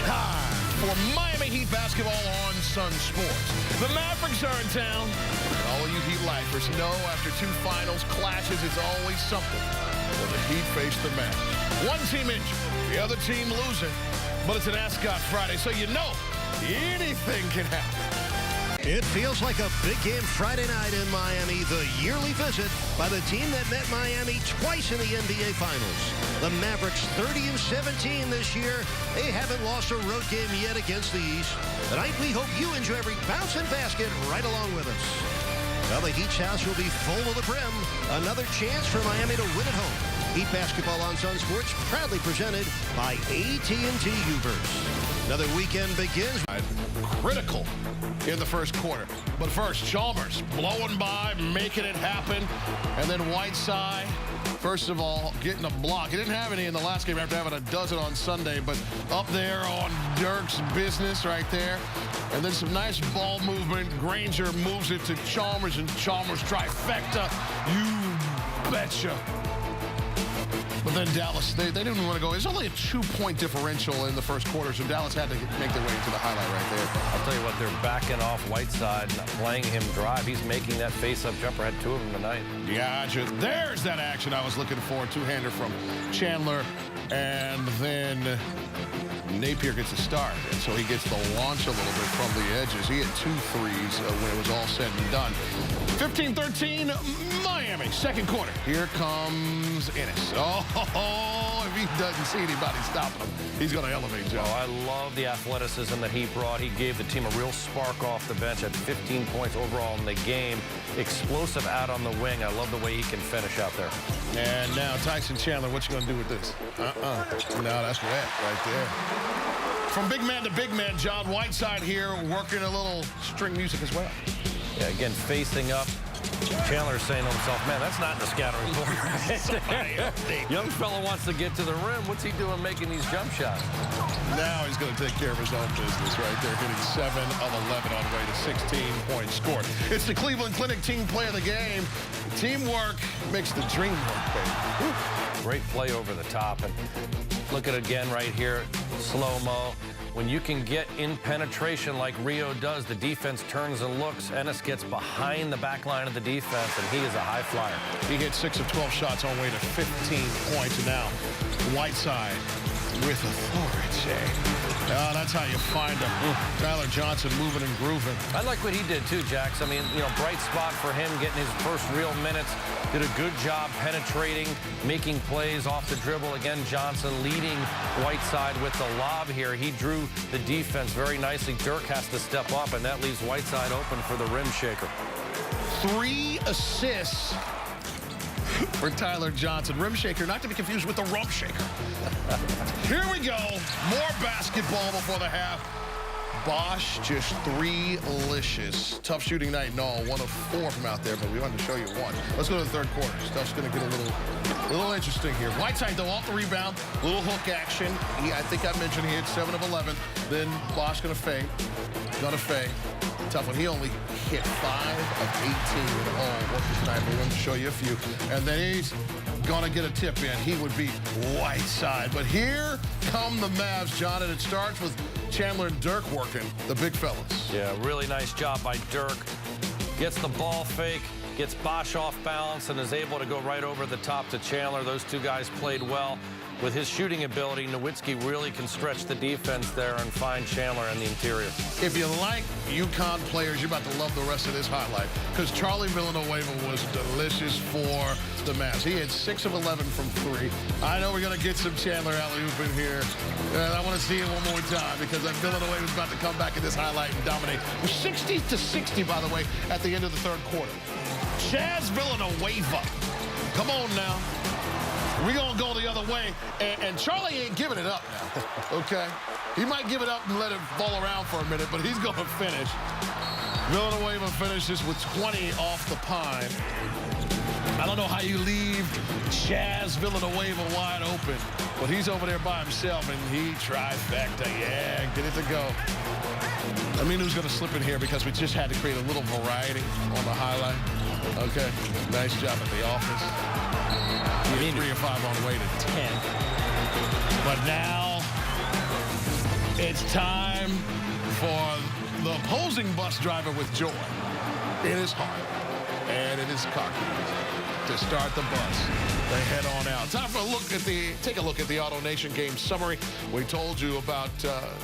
time for Miami Heat basketball on Sunsports. The Mavericks are in town. All of you Heat lifers know after two finals clashes, it's always something when the Heat face the Mavs. One team injured, the other team losing, but it's an Ascot Friday, so you know anything can happen. It feels like a big game Friday night in Miami, the yearly visit by the team that met Miami twice in the NBA Finals. The Mavericks 30-17 this year. They haven't lost a road game yet against the East. Tonight we hope you enjoy every bounce and basket right along with us. Well, the Heat's house will be full to the brim. Another chance for Miami to win at home. Heat basketball on Sunsports, proudly presented by AT&T Uverse. Another weekend begins. Critical in the first quarter. But first, Chalmers blowing by, making it happen. And then Whiteside, first of all, getting a block. He didn't have any in the last game after having a dozen on Sunday, but up there on Dirk's business right there. And then some nice ball movement. Granger moves it to Chalmers, and Chalmers trifecta. You betcha. But then Dallas, they didn't want to go. It's only a 2-point differential in the first quarter, so Dallas had to make their way into the highlight right there. I'll tell you what, they're backing off Whiteside, not playing him drive. He's making that face-up jumper. Had two of them tonight. Gotcha. There's that action I was looking for. Two-hander from Chandler, and then Napier gets a start, and so he gets the launch a little bit from the edges. He had 2 threes when it was all said and done. 15-13, Miami, second quarter. Here comes Ennis. Oh, if he doesn't see anybody stopping him, he's going to elevate, Joe. Oh, I love the athleticism that he brought. He gave the team a real spark off the bench at 15 points overall in the game. Explosive out on the wing. I love the way he can finish out there. And now Tyson Chandler, what you going to do with this? No, that's wet right there. From big man to big man, John Whiteside here working a little string music as well. Yeah, again, facing up. Chandler saying to himself, man, that's not in the scouting report. Young fella wants to get to the rim. What's he doing making these jump shots? Now he's going to take care of his own business right there, hitting 7 of 11 on the way to 16-point score. It's the Cleveland Clinic team play of the game. Teamwork makes the dream work, baby. Great play over the top. And look at it again right here, slow-mo. When you can get in penetration like Rio does, the defense turns and looks. Ennis gets behind the back line of the defense, and he is a high flyer. He hit 6 of 12 shots on the way to 15 points. And now Whiteside with authority. That's how you find him. Tyler Johnson moving and grooving. I like what he did too, Jax. I mean, you know, bright spot for him, getting his first real minutes. Did a good job penetrating, making plays off the dribble. Again, Johnson leading Whiteside with the lob here. He drew the defense very nicely. Dirk has to step up, and that leaves Whiteside open for the rim shaker. 3 assists for Tyler Johnson. Rim shaker, not to be confused with the rump shaker. Here we go. More basketball before the half. Bosch just 3-licious. Tough shooting night and all. 1 of 4 from out there, but we wanted to show you one. Let's go to the third quarter. Stuff's going to get a little interesting here. Whiteside, though, off the rebound. Little hook action. I think I mentioned he hit 7 of 11. Then Bosch going to fade. Tough one. He only hit 5 of 18 in all work tonight. We're going to show you a few. And then he's going to get a tip in. He would be Whiteside. But here come the Mavs, John, and it starts with Chandler and Dirk working, the big fellas. Yeah, really nice job by Dirk. Gets the ball fake, gets Bosch off balance, and is able to go right over the top to Chandler. Those two guys played well. With his shooting ability, Nowitzki really can stretch the defense there and find Chandler in the interior. If you like UConn players, you're about to love the rest of this highlight, because Charlie Villanueva was delicious for the Mavs. He had 6 of 11 from 3. I know we're going to get some Chandler alley-oop in here. I want to see it one more time, because Villanueva is about to come back in this highlight and dominate. 60-60, by the way, at the end of the third quarter. Chaz Villanueva. Come on now. We're going to go the other way, and Charlie ain't giving it up now, okay? He might give it up and let it fall around for a minute, but he's going to finish. Villanueva finishes with 20 off the pine. I don't know how you leave Chaz Villanueva wide open, but he's over there by himself, and he trifecta. Yeah, get it to go. I mean, who's going to slip in here because we just had to create a little variety on the highlight. Okay, nice job at the office. He had 3 or 5 on the way to 10. But now It's time for the opposing bus driver with joy in his heart and in his car keys to start the bus. They head on out. Time for take a look at the Auto Nation game summary. We told you about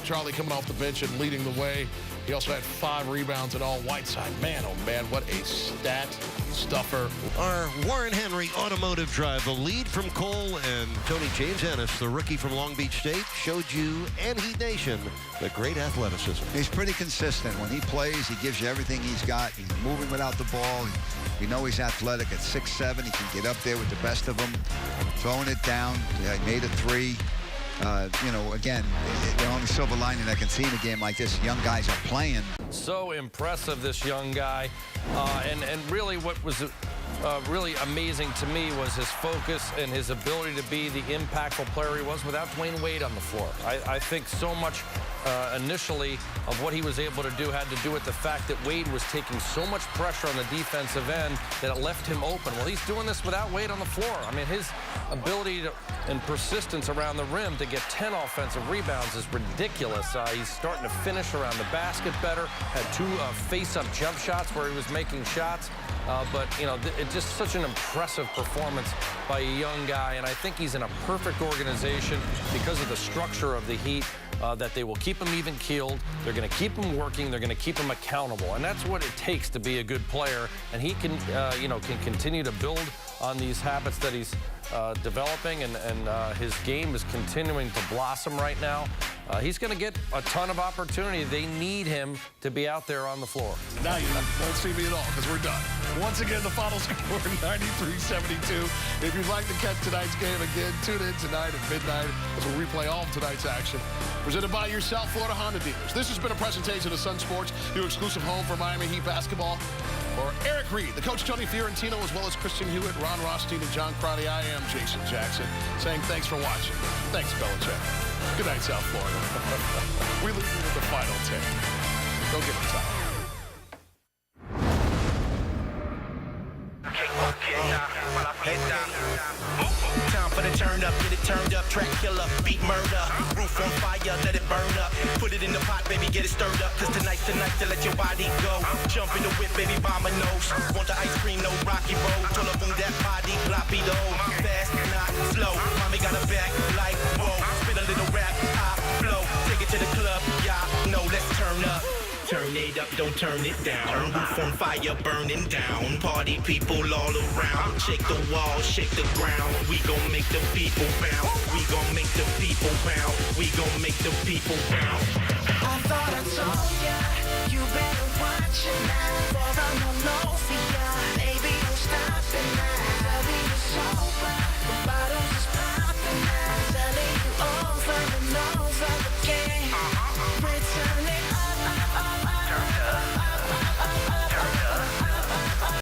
Charlie coming off the bench and leading the way. He also had 5 rebounds and all. Whiteside, man, oh man, what a stat stuffer. Our Warren Henry Automotive Drive, the lead from Cole and Tony James Ennis, the rookie from Long Beach State, showed you and Heat Nation the great athleticism. He's pretty consistent. When he plays, he gives you everything he's got. He's moving without the ball. We know he's athletic at 6'7". He can get up there with the best of them, throwing it down. He made a 3. You know, again, the only silver lining I can see in a game like this, young guys are playing. So impressive, this young guy. And really what was really amazing to me was his focus and his ability to be the impactful player he was without Dwayne Wade on the floor. I think so much initially of what he was able to do had to do with the fact that Wade was taking so much pressure on the defensive end that it left him open. Well, he's doing this without Wade on the floor. I mean, his ability and persistence around the rim to get 10 offensive rebounds is ridiculous. He's starting to finish around the basket better. Had 2 face-up jump shots where he was making shots. But, you know, it's just such an impressive performance by a young guy. And I think he's in a perfect organization because of the structure of the Heat, that they will keep him even-keeled. They're going to keep him working. They're going to keep him accountable. And that's what it takes to be a good player. And he can, you know, can continue to build on these habits that he's developing. And his game is continuing to blossom right now. He's going to get a ton of opportunity. They need him to be out there on the floor. Now you won't see me at all because we're done. Once again, the final score, 93-72. If you'd like to catch tonight's game again, tune in tonight at midnight as we replay all of tonight's action. Presented by your South Florida Honda dealers. This has been a presentation of Sunsports, your exclusive home for Miami Heat basketball. For Eric Reed, the coach Tony Fiorentino, as well as Christian Hewitt, Ron Rothstein, and John Crotty, I am Jason Jackson, saying thanks for watching. Thanks, Belichick. Good night, South Florida. We leave you with the final 10. Go get them tired. Time for the turn up, get it turned up, track killer, beat murder, roof on fire, let it burn up, put it in the pot, baby, get it stirred up, cause tonight's the night to let your body go, jump in the whip, baby, bomb a nose, want the ice cream, no rocky road, told her move that body, floppy though, fast, not slow, mommy got a back, like, whoa, spit a little rap, I flow, take it to the club, y'all know, let's turn up. Turn it up, don't turn it down. Roof on fire, burning down. Party people all around. Shake the wall, shake the ground. We gon' make the people bounce. We gon' make the people bounce. We gon' make the people bounce. I thought I told ya, you better watch it now. For I know